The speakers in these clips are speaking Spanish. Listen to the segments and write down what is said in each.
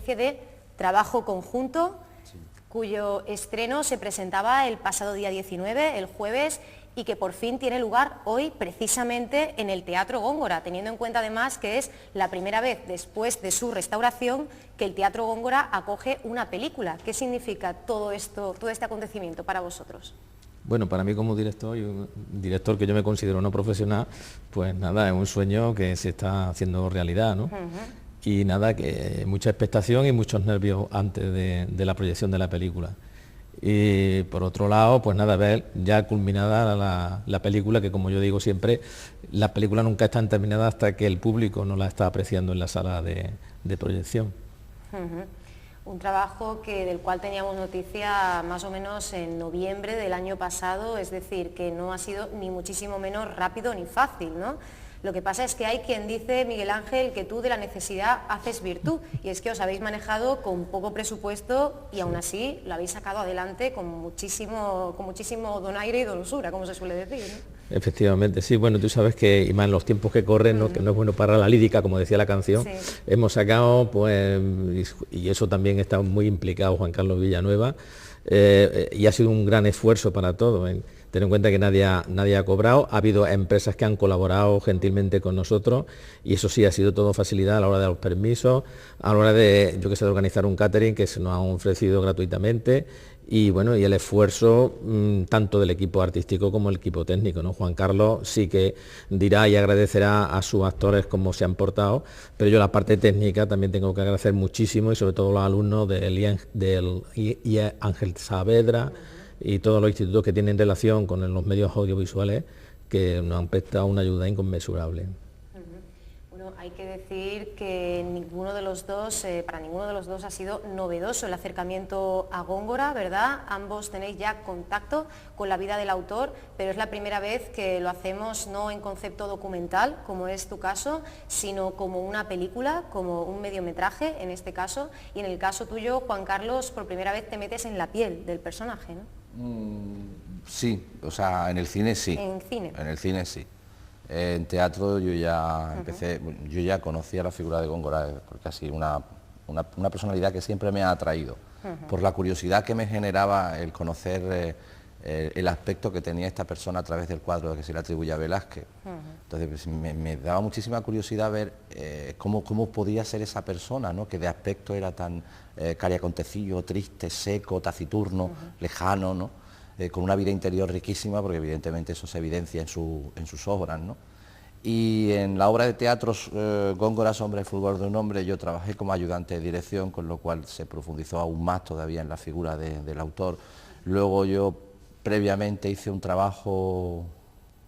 especie de trabajo conjunto, cuyo estreno se presentaba el pasado día 19, el jueves, y que por fin tiene lugar hoy precisamente en el Teatro Góngora, teniendo en cuenta además que es la primera vez después de su restauración que el Teatro Góngora acoge una película. ¿Qué significa todo esto, todo este acontecimiento para vosotros? Bueno, para mí como director, y un director que yo me considero no profesional, pues nada, es un sueño que se está haciendo realidad, ¿no? Y nada, que mucha expectación y muchos nervios antes de la proyección de la película. Y por otro lado, pues nada, ver ya culminada la película, que como yo digo siempre, las películas nunca están terminadas hasta que el público no la está apreciando en la sala de proyección. Un trabajo del cual teníamos noticia más o menos en noviembre del año pasado, es decir, que no ha sido ni muchísimo menos rápido ni fácil, ¿no? Lo que pasa es que hay quien dice, Miguel Ángel, que tú de la necesidad haces virtud, y es que os habéis manejado con poco presupuesto y aún así lo habéis sacado adelante con muchísimo donaire y donosura, como se suele decir, ¿no? Efectivamente, sí, bueno, tú sabes que, y más en los tiempos que corren, ¿no? Que no es bueno para la lírica, como decía la canción, hemos sacado, pues, y eso también está muy implicado Juan Carlos Villanueva, y ha sido un gran esfuerzo para todos. Ten en cuenta que nadie ha cobrado, ha habido empresas que han colaborado gentilmente con nosotros y eso sí ha sido todo facilidad a la hora de los permisos, a la hora de, yo que sé, de organizar un catering que se nos han ofrecido gratuitamente y bueno, y el esfuerzo tanto del equipo artístico como el equipo técnico, ¿no? Juan Carlos sí que dirá y agradecerá a sus actores cómo se han portado, pero yo la parte técnica también tengo que agradecer muchísimo y sobre todo los alumnos del IE Ángel Saavedra y todos los institutos que tienen relación con los medios audiovisuales que nos han prestado una ayuda inconmensurable. Bueno, hay que decir que para ninguno de los dos ha sido novedoso el acercamiento a Góngora, ¿verdad? Ambos tenéis ya contacto con la vida del autor, pero es la primera vez que lo hacemos no en concepto documental, como es tu caso, sino como una película, como un mediometraje en este caso, y en el caso tuyo, Juan Carlos, por primera vez te metes en la piel del personaje, ¿no? Sí, o sea, en el cine sí. En cine. En el cine sí. En teatro yo ya empecé, yo ya conocía la figura de Góngora, porque ha sido una personalidad que siempre me ha atraído, por la curiosidad que me generaba el conocer el aspecto que tenía esta persona a través del cuadro que se le atribuye a Velázquez. Entonces pues, me daba muchísima curiosidad ver cómo podía ser esa persona, ¿no? Que de aspecto era tan cariacontecillo, triste, seco, taciturno, lejano, ¿no? Con una vida interior riquísima, porque evidentemente eso se evidencia en sus obras, ¿no? Y en la obra de teatro Góngora, Sombra y Fulgor de un hombre, yo trabajé como ayudante de dirección, con lo cual se profundizó aún más todavía en la figura del autor. Luego yo previamente hice un trabajo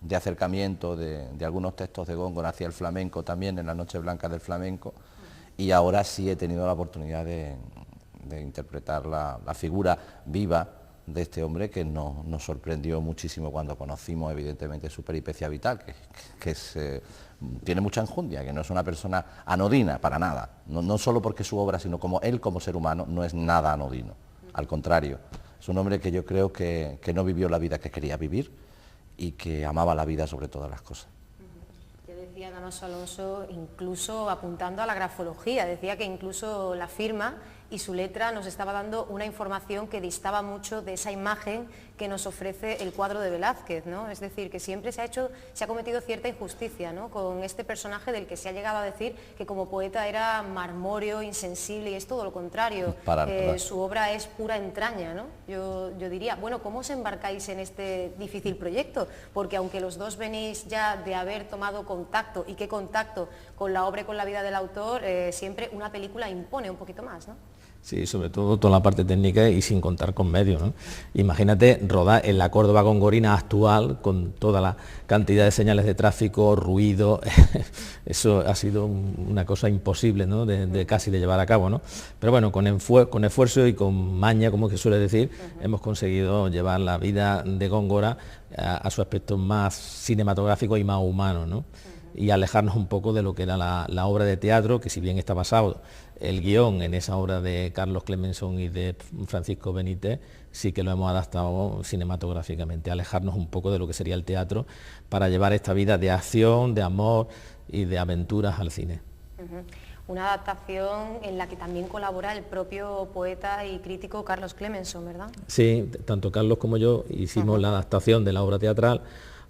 de acercamiento de algunos textos de Góngora hacia el flamenco también, en la Noche Blanca del Flamenco, y ahora sí he tenido la oportunidad de interpretar la figura viva de este hombre que nos sorprendió muchísimo cuando conocimos evidentemente su peripecia vital, que tiene mucha enjundia, que no es una persona anodina para nada, no solo porque su obra, sino como él como ser humano no es nada anodino, al contrario, es un hombre que yo creo que no vivió la vida que quería vivir y que amaba la vida sobre todas las cosas. Yo decía Damaso Alonso, incluso apuntando a la grafología, decía que incluso la firma y su letra nos estaba dando una información que distaba mucho de esa imagen que nos ofrece el cuadro de Velázquez, ¿no? Es decir, que siempre se ha cometido cierta injusticia, ¿no? Con este personaje del que se ha llegado a decir que como poeta era marmóreo, insensible, y es todo lo contrario. Su obra es pura entraña, ¿no? Yo diría, bueno, ¿cómo os embarcáis en este difícil proyecto? Porque aunque los dos venís ya de haber tomado contacto, y qué contacto con la obra y con la vida del autor, siempre una película impone un poquito más, ¿no? Sí, sobre todo toda la parte técnica y sin contar con medios, ¿no? Imagínate rodar en la Córdoba gongorina actual con toda la cantidad de señales de tráfico, ruido, eso ha sido una cosa imposible, ¿no? de casi de llevar a cabo, ¿no? Pero bueno, con esfuerzo y con maña, como que suele decir, hemos conseguido llevar la vida de Góngora a su aspecto más cinematográfico y más humano, ¿no? Y alejarnos un poco de lo que era la obra de teatro, que si bien está basado el guión en esa obra de Carlos Clemenson y de Francisco Benítez, sí que lo hemos adaptado cinematográficamente, alejarnos un poco de lo que sería el teatro para llevar esta vida de acción, de amor y de aventuras al cine. una adaptación en la que también colabora el propio poeta y crítico Carlos Clemenson, ¿verdad? Sí, tanto Carlos como yo hicimos la adaptación de la obra teatral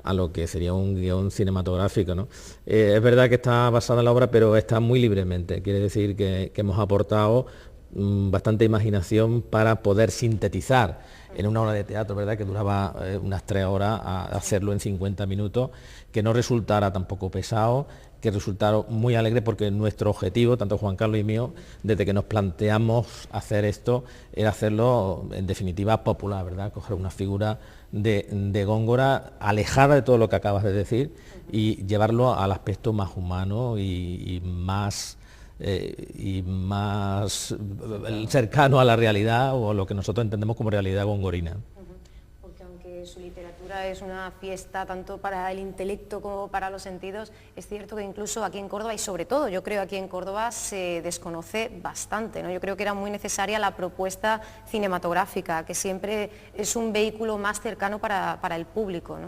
a lo que sería un guión cinematográfico, ¿no? Es verdad que está basada en la obra, pero está muy libremente, quiere decir que hemos aportado bastante imaginación para poder sintetizar en una obra de teatro, ¿verdad?, que duraba unas 3 horas, a hacerlo en 50 minutos, que no resultara tampoco pesado, que resultara muy alegre, porque nuestro objetivo, tanto Juan Carlos y mío, desde que nos planteamos hacer esto, era hacerlo en definitiva popular, ¿verdad?, coger una figura de Góngora alejada de todo lo que acabas de decir y llevarlo al aspecto más humano y más cercano a la realidad, o a lo que nosotros entendemos como realidad gongorina. Porque aunque su literatura es una fiesta tanto para el intelecto como para los sentidos, es cierto que incluso aquí en Córdoba, y sobre todo yo creo aquí en Córdoba, se desconoce bastante, ¿no? Yo creo que era muy necesaria la propuesta cinematográfica, que siempre es un vehículo más cercano para el público, ¿no?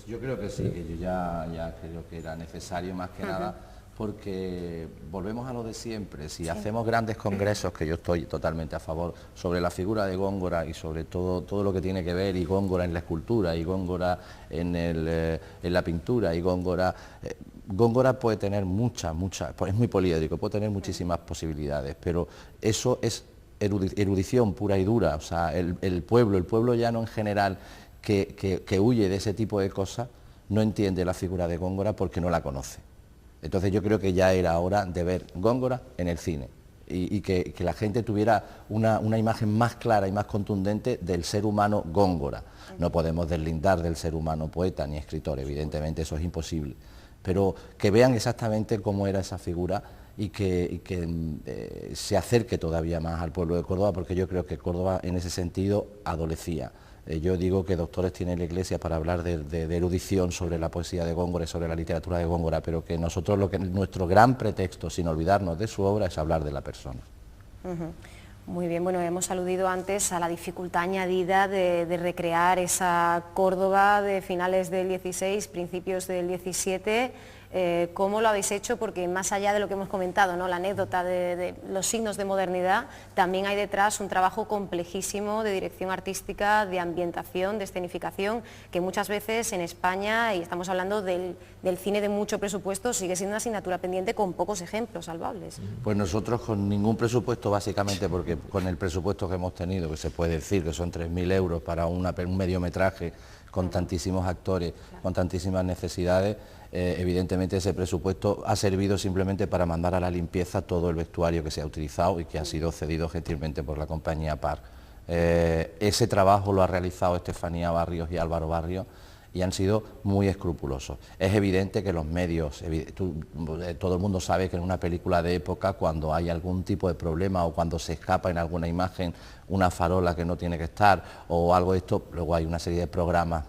Yo creo que sí, que yo ya creo que era necesario más que nada, porque volvemos a lo de siempre. Si hacemos grandes congresos, que yo estoy totalmente a favor, sobre la figura de Góngora y sobre todo lo que tiene que ver, y Góngora en la escultura, y Góngora en la pintura, y Góngora... Góngora puede tener muchas, es muy poliédrico, puede tener muchísimas posibilidades, pero eso es erudición pura y dura. O sea, el pueblo llano en general, que huye de ese tipo de cosas, no entiende la figura de Góngora porque no la conoce. Entonces yo creo que ya era hora de ver Góngora en el cine y que la gente tuviera una imagen más clara y más contundente del ser humano Góngora. No podemos deslindar del ser humano poeta ni escritor, evidentemente eso es imposible, pero que vean exactamente cómo era esa figura y que se acerque todavía más al pueblo de Córdoba, porque yo creo que Córdoba en ese sentido adolecía. Yo digo que doctores tiene la Iglesia para hablar de erudición sobre la poesía de Góngora y sobre la literatura de Góngora, pero que nosotros nuestro gran pretexto, sin olvidarnos de su obra, es hablar de la persona. Muy bien, bueno, hemos aludido antes a la dificultad añadida de recrear esa Córdoba de finales del 16, principios del 17. ¿Cómo lo habéis hecho? Porque más allá de lo que hemos comentado, ¿no?, la anécdota de los signos de modernidad, también hay detrás un trabajo complejísimo de dirección artística, de ambientación, de escenificación, que muchas veces en España, y estamos hablando del cine de mucho presupuesto, sigue siendo una asignatura pendiente con pocos ejemplos salvables. Pues nosotros con ningún presupuesto, básicamente, porque con el presupuesto que hemos tenido, que se puede decir que son 3.000 euros para un mediometraje, con tantísimos actores, con tantísimas necesidades, evidentemente ese presupuesto ha servido simplemente para mandar a la limpieza todo el vestuario que se ha utilizado y que ha sido cedido gentilmente por la compañía PAR. Ese trabajo lo ha realizado Estefanía Barrios y Álvaro Barrios y han sido muy escrupulosos. Es evidente que los medios, todo el mundo sabe que en una película de época, cuando hay algún tipo de problema o cuando se escapa en alguna imagen una farola que no tiene que estar o algo de esto, luego hay una serie de programas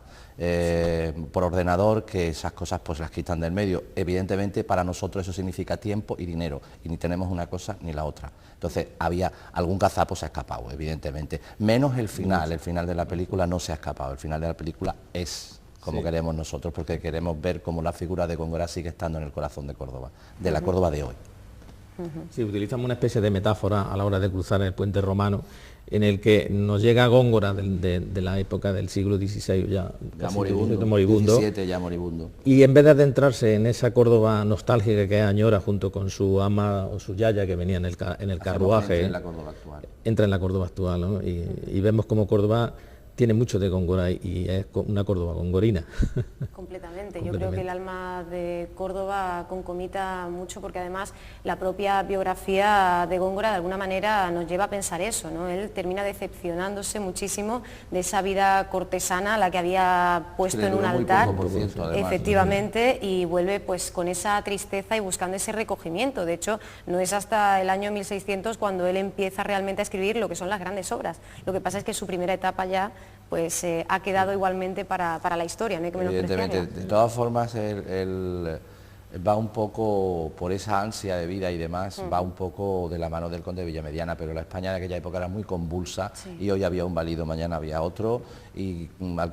por ordenador que esas cosas pues las quitan del medio. Evidentemente para nosotros eso significa tiempo y dinero y ni tenemos una cosa ni la otra. Entonces había algún cazapo se ha escapado, evidentemente, menos el final de la película no se ha escapado, el final de la película es como queremos nosotros, porque queremos ver cómo la figura de Góngora sigue estando en el corazón de Córdoba, de la Córdoba de hoy. Sí, utilizamos una especie de metáfora a la hora de cruzar el puente romano, en el que nos llega Góngora de la época del siglo XVI, ya moribundo, 17 ya moribundo. Y en vez de adentrarse en esa Córdoba nostálgica que añora junto con su ama o su yaya que venía en el carruaje, entra en la Córdoba actual, ¿no? Y vemos como Córdoba tiene mucho de Góngora y es una Córdoba gongorina. Completamente. Yo creo que el alma de Córdoba concomita mucho, porque además la propia biografía de Góngora de alguna manera nos lleva a pensar eso, ¿no? Él termina decepcionándose muchísimo de esa vida cortesana a la que había puesto en un altar, efectivamente, y vuelve pues con esa tristeza y buscando ese recogimiento. De hecho, no es hasta el año 1600 cuando él empieza realmente a escribir lo que son las grandes obras. Lo que pasa es que su primera etapa ya pues ha quedado igualmente para la historia, no hay que menospreciarla. Evidentemente, de todas formas va un poco por esa ansia de vida y demás, va un poco de la mano del conde de Villamediana, pero la España de aquella época era muy convulsa, y hoy había un valido, mañana había otro, y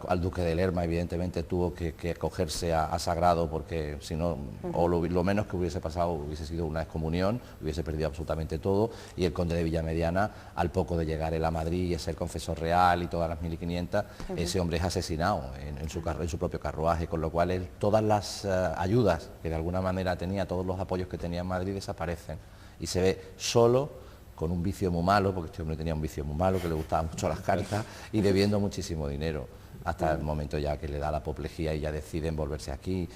al duque de Lerma evidentemente tuvo que acogerse a sagrado, porque si no, o lo menos que hubiese pasado hubiese sido una excomunión, hubiese perdido absolutamente todo, y el conde de Villamediana, al poco de llegar él a Madrid y ser confesor real y todas las 1500, ese hombre es asesinado en su propio carruaje, con lo cual todas las ayudas que de alguna manera tenía, todos los apoyos que tenía en Madrid desaparecen, y se ve solo, con un vicio muy malo, porque este hombre tenía un vicio muy malo, que le gustaban mucho las cartas, y debiendo muchísimo dinero, hasta el momento ya que le da la apoplejía y ya deciden volverse aquí.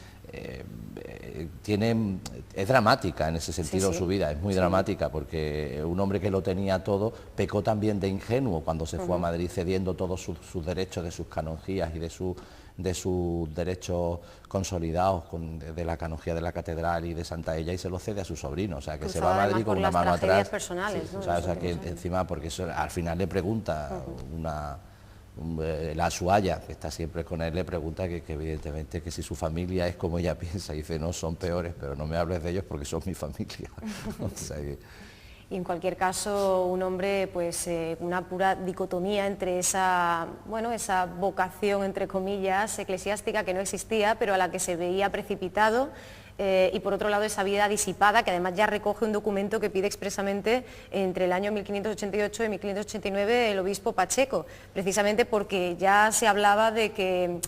Es dramática en ese sentido su vida, es muy dramática, porque un hombre que lo tenía todo pecó también de ingenuo cuando se fue a Madrid, cediendo todos sus derechos de sus canonjías y de sus derechos consolidados de la canonjía de la catedral y de Santa Ella, y se lo cede a su sobrino, o sea, que se va a Madrid con una mano atrás, personales, ¿no? O sea, que encima, porque eso, al final le pregunta la Suaya, que está siempre con él, le pregunta que evidentemente que si su familia es como ella piensa, y dice, no, son peores, pero no me hables de ellos porque son mi familia. O sea Y en cualquier caso, un hombre, pues una pura dicotomía entre esa vocación, entre comillas, eclesiástica que no existía, pero a la que se veía precipitado, y por otro lado esa vida disipada, que además ya recoge un documento que pide expresamente entre el año 1588 y 1589 el obispo Pacheco, precisamente porque ya se hablaba de que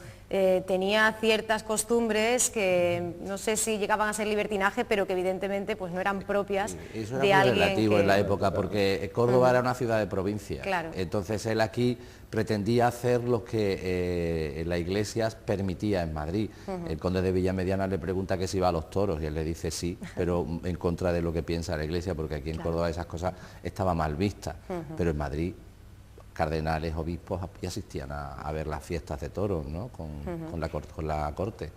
tenía ciertas costumbres que no sé si llegaban a ser libertinaje, pero que evidentemente pues no eran propias de alguien. Eso era muy relativo en la época, porque Córdoba era una ciudad de provincia, claro. Entonces él aquí pretendía hacer lo que la Iglesia permitía en Madrid. El conde de Villamediana le pregunta que si iba a los toros, y él le dice sí, pero en contra de lo que piensa la Iglesia, porque aquí en Córdoba esas cosas estaban mal vistas, pero en Madrid cardenales, obispos y asistían a ver las fiestas de toros, ¿no? con la corte.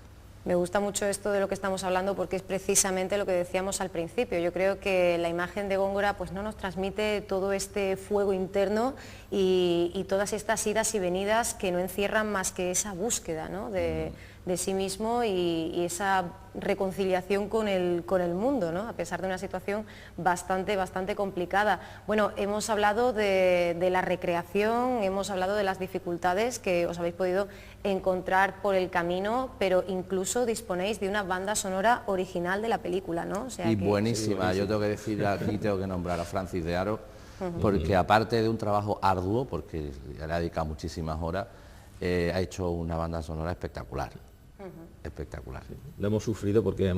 Me gusta mucho esto de lo que estamos hablando, porque es precisamente lo que decíamos al principio. Yo creo que la imagen de Góngora pues no nos transmite todo este fuego interno y todas estas idas y venidas que no encierran más que esa búsqueda, ¿no? de sí mismo y esa reconciliación con el mundo, ¿no? A pesar de una situación bastante complicada. Bueno, hemos hablado de la recreación, hemos hablado de las dificultades que os habéis podido encontrar por el camino, pero incluso disponéis de una banda sonora original de la película, ¿no? O sea, y buenísima. Yo tengo que decir aquí, tengo que nombrar a Francis de Haro, porque aparte de un trabajo arduo, porque le ha dedicado muchísimas horas, ha hecho una banda sonora espectacular. Espectacular. Lo hemos sufrido porque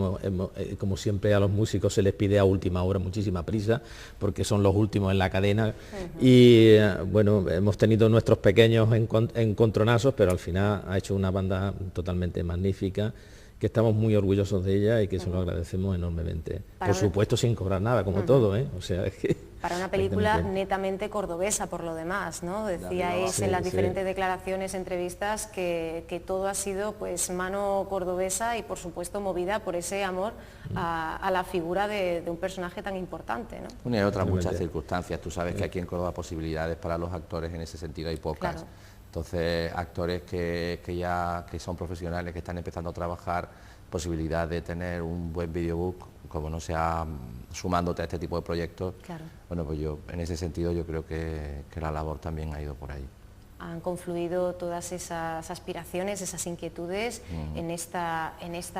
como siempre a los músicos se les pide a última hora muchísima prisa, porque son los últimos en la cadena, y bueno, hemos tenido nuestros pequeños encontronazos, pero al final ha hecho una banda totalmente magnífica, que estamos muy orgullosos de ella y que se lo agradecemos enormemente. Por supuesto sin cobrar nada, como todo, o sea, es que... Para una película netamente cordobesa por lo demás, ¿no? Decíais en las diferentes declaraciones, entrevistas, que todo ha sido pues mano cordobesa y por supuesto movida por ese amor a la figura de un personaje tan importante, ¿no? Una y otras muchas circunstancias. Tú sabes que aquí en Córdoba posibilidades para los actores en ese sentido hay pocas. Claro. Entonces, actores que son profesionales, que están empezando a trabajar, posibilidad de tener un buen videobook, como no sea sumándote a este tipo de proyectos, claro. Bueno, pues yo, en ese sentido, yo creo que la labor también ha ido por ahí. Han confluido todas esas aspiraciones, esas inquietudes en esta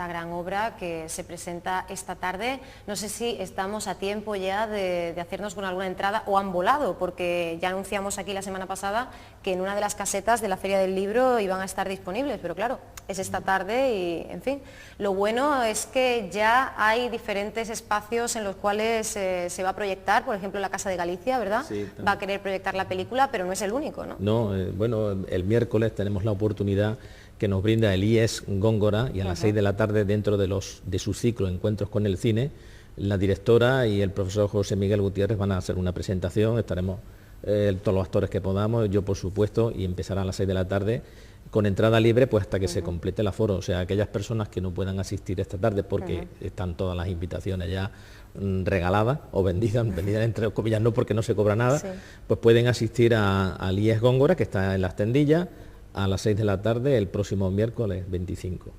gran obra que se presenta esta tarde. No sé si estamos a tiempo ya de hacernos con alguna entrada, o han volado, porque ya anunciamos aquí la semana pasada que en una de las casetas de la Feria del Libro iban a estar disponibles, pero claro, es esta tarde y, en fin, lo bueno es que ya hay diferentes espacios en los cuales se va a proyectar, por ejemplo, la Casa de Galicia, ¿verdad? Sí, va a querer proyectar la película, pero no es el único, ¿no? No, bueno, el miércoles tenemos la oportunidad que nos brinda el IES Góngora, y a las 6 de la tarde, dentro de su ciclo Encuentros con el Cine, la directora y el profesor José Miguel Gutiérrez van a hacer una presentación. Estaremos todos los actores que podamos, yo por supuesto, y empezará a las 6 de la tarde con entrada libre pues hasta que se complete el aforo. O sea, aquellas personas que no puedan asistir esta tarde porque están todas las invitaciones ya regaladas o vendidas entre comillas, no, porque no se cobra nada, pues pueden asistir al IES Góngora, que está en Las Tendillas, a las 6 de la tarde el próximo miércoles 25.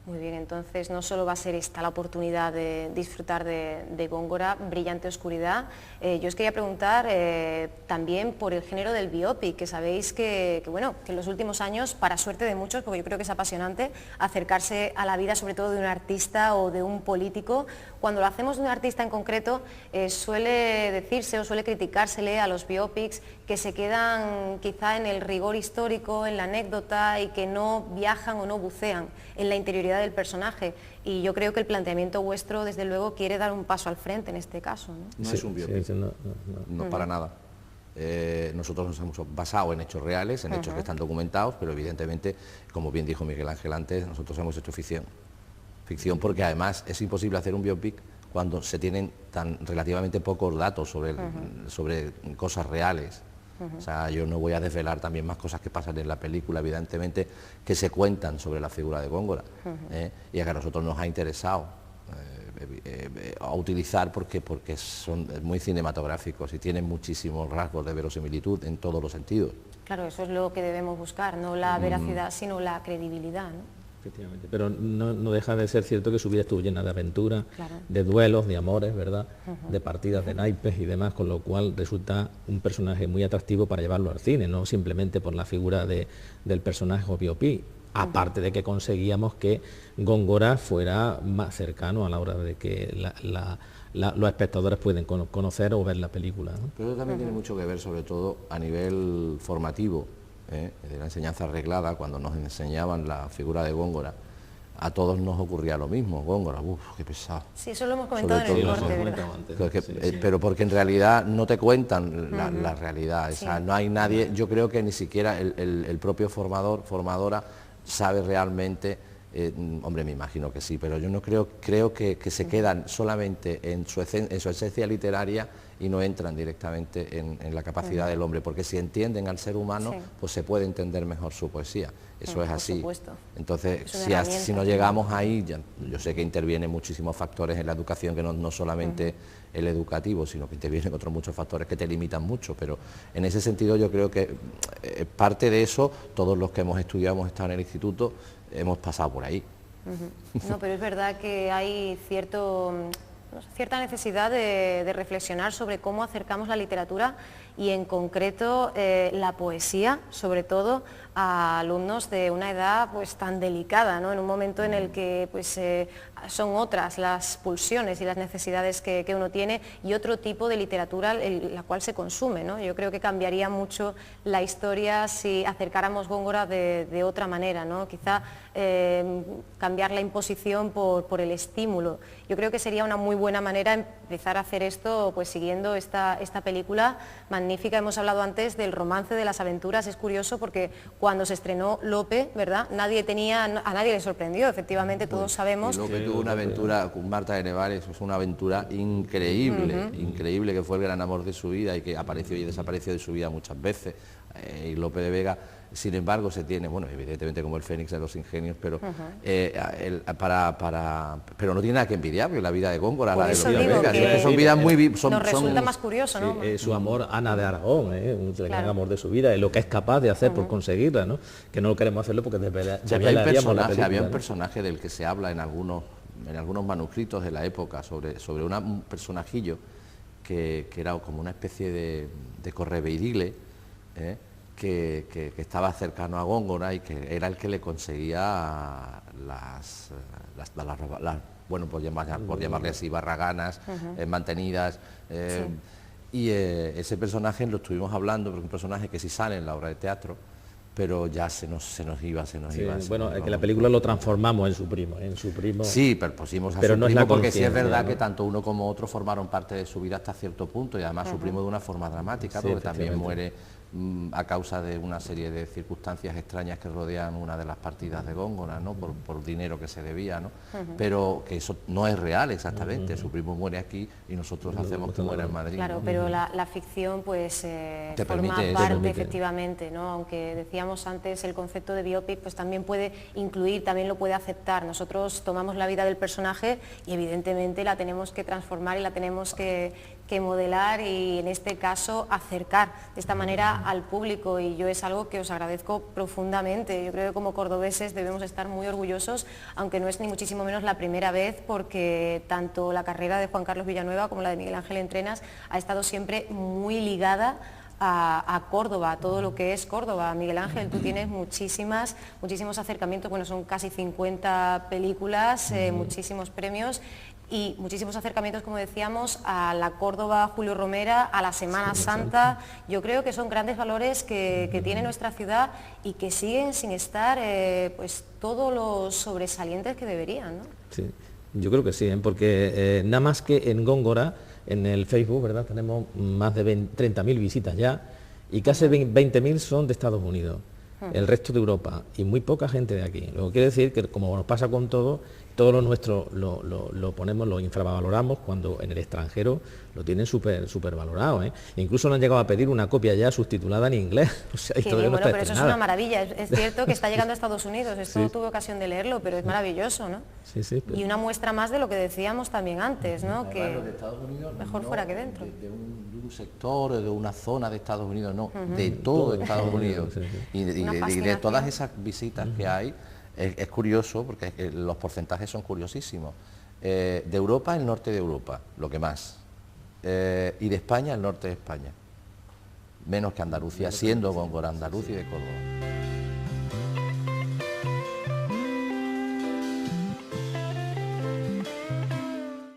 Muy bien, entonces no solo va a ser esta la oportunidad de disfrutar de Góngora, Brillante Oscuridad. Yo os quería preguntar también por el género del biopic, que sabéis que en los últimos años, para suerte de muchos, porque yo creo que es apasionante, acercarse a la vida sobre todo de un artista o de un político. Cuando lo hacemos de un artista en concreto, suele decirse o suele criticársele a los biopics que se quedan quizá en el rigor histórico, en la anécdota y que no viajan o no bucean en la interioridad del personaje, y yo creo que el planteamiento vuestro desde luego quiere dar un paso al frente en este caso, ¿no? No es un biopic, no para nada. Nosotros nos hemos basado en hechos reales, en hechos que están documentados, pero evidentemente, como bien dijo Miguel Ángel antes, nosotros hemos hecho ficción. Ficción porque además es imposible hacer un biopic cuando se tienen tan relativamente pocos datos sobre cosas reales. O sea, yo no voy a desvelar también más cosas que pasan en la película, evidentemente, que se cuentan sobre la figura de Góngora, y a que a nosotros nos ha interesado a utilizar porque son muy cinematográficos y tienen muchísimos rasgos de verosimilitud en todos los sentidos. Claro, eso es lo que debemos buscar, no la veracidad, sino la credibilidad, ¿no? Efectivamente, pero no deja de ser cierto que su vida estuvo llena de aventuras, de duelos, de amores, ¿verdad? De partidas de naipes y demás, con lo cual resulta un personaje muy atractivo para llevarlo al cine, no simplemente por la figura del personaje o biopic, aparte de que conseguíamos que Góngora fuera más cercano a la hora de que los espectadores pueden conocer o ver la película, ¿no? Pero eso también tiene mucho que ver, sobre todo a nivel formativo, de la enseñanza arreglada. Cuando nos enseñaban la figura de Góngora, a todos nos ocurría lo mismo. Góngora, uff, qué pesado. Sí, eso lo hemos comentado en el corte, ¿verdad? Pero porque en realidad no te cuentan la realidad. O sea, no hay nadie, yo creo que ni siquiera el propio formadora sabe realmente, hombre, me imagino que sí, pero yo no creo que se quedan solamente en su esencia literaria y no entran directamente en la capacidad del hombre, porque si entienden al ser humano, pues se puede entender mejor su poesía. Eso es así. Supuesto. Entonces, si no llegamos ahí, yo sé que intervienen muchísimos factores en la educación, que no solamente el educativo, sino que intervienen otros muchos factores que te limitan mucho, pero en ese sentido yo creo que parte de eso, todos los que hemos estudiado, hemos estado en el instituto, hemos pasado por ahí. No, pero es verdad que hay cierta necesidad de reflexionar sobre cómo acercamos la literatura y en concreto la poesía, sobre todo a alumnos de una edad pues tan delicada, ¿no? En un momento en el que pues son otras las pulsiones y las necesidades que uno tiene y otro tipo de literatura la cual se consume, ¿no? Yo creo que cambiaría mucho la historia si acercáramos Góngora de otra manera, ¿no? Quizá cambiar la imposición por el estímulo. Yo creo que sería una muy buena manera empezar a hacer esto pues siguiendo esta película magnífica. Hemos hablado antes del romance de las aventuras. Es curioso porque cuando se estrenó Lope, ¿verdad? A nadie le sorprendió, efectivamente, todos sabemos. Y Lope tuvo una aventura con Marta de Nevares, es una aventura increíble, increíble, que fue el gran amor de su vida y que apareció y desapareció de su vida muchas veces. Y Lope de Vega, sin embargo, se tiene, bueno, evidentemente como el Fénix de los Ingenios, pero pero no tiene nada que envidiar, porque la vida de Góngora, la de Lope de Vega, son vidas muy... Nos resulta más curioso, ¿no? Su amor, Ana de Aragón, un gran amor de su vida, y lo que es capaz de hacer por conseguirla, ¿no? Que no lo queremos hacerlo porque desvelaríamos la película. Había un personaje del que se habla en algunos manuscritos de la época sobre un personajillo que era como una especie de correveidile, que estaba cercano a Góngora y que era el que le conseguía bueno, por llamarle así, barraganas mantenidas. Y ese personaje lo estuvimos hablando, porque es un personaje que sí sale en la obra de teatro, pero ya se nos iba. Bueno, que la película lo transformamos en su primo. Sí, pero pusimos a su primo porque sí es verdad, ¿no? Que tanto uno como otro formaron parte de su vida hasta cierto punto, y además su primo de una forma dramática, porque también muere a causa de una serie de circunstancias extrañas que rodean una de las partidas de Góngora, ¿no? Por dinero que se debía, ¿no? Pero que eso no es real exactamente. Su primo muere aquí y nosotros hacemos que muera en Madrid. Claro, ¿no? Pero la ficción pues forma parte efectivamente, ¿no? Aunque decíamos antes el concepto de biopic pues también puede incluir, también lo puede aceptar. Nosotros tomamos la vida del personaje y evidentemente la tenemos que transformar y la tenemos que que modelar y en este caso acercar de esta manera al público, y yo es algo que os agradezco profundamente. Yo creo que como cordobeses debemos estar muy orgullosos, aunque no es ni muchísimo menos la primera vez, porque tanto la carrera de Juan Carlos Villanueva como la de Miguel Ángel Entrenas ha estado siempre muy ligada a Córdoba, a todo lo que es Córdoba. Miguel Ángel, tú tienes muchísimos acercamientos, bueno, son casi 50 películas, muchísimos premios y muchísimos acercamientos, como decíamos, a la Córdoba Julio Romera, a la Semana Santa. Yo creo que son grandes valores que tiene nuestra ciudad y que siguen sin estar pues todos los sobresalientes que deberían, ¿no? Sí, yo creo que sí, porque nada más que en Góngora, en el Facebook, ¿verdad? Tenemos más de 30.000 visitas ya y casi 20.000 son de Estados Unidos, el resto de Europa y muy poca gente de aquí. Lo que quiere decir que, como nos pasa con todo lo nuestro lo ponemos, lo infravaloramos, cuando en el extranjero lo tienen súper valorado, ¿eh? Incluso nos han llegado a pedir una copia ya subtitulada en inglés. O sea, y todavía no está pero eso es una maravilla. Es cierto que está llegando a Estados Unidos, esto Sí. tuve ocasión de leerlo, pero es maravilloso, ¿no? Sí, sí, Y una muestra más de lo que decíamos también antes, ¿no? Además, Que los de Estados Unidos mejor no fuera que dentro. de un sector o de una zona de Estados Unidos, no, de todo Estados Unidos. Sí, sí. Y Una de fascinación. todas esas visitas que hay, es curioso, porque los porcentajes son curiosísimos. De Europa, el norte de Europa, lo que más. Y de España, el norte de España. Menos que Andalucía, siendo Góngora andaluz y de Córdoba.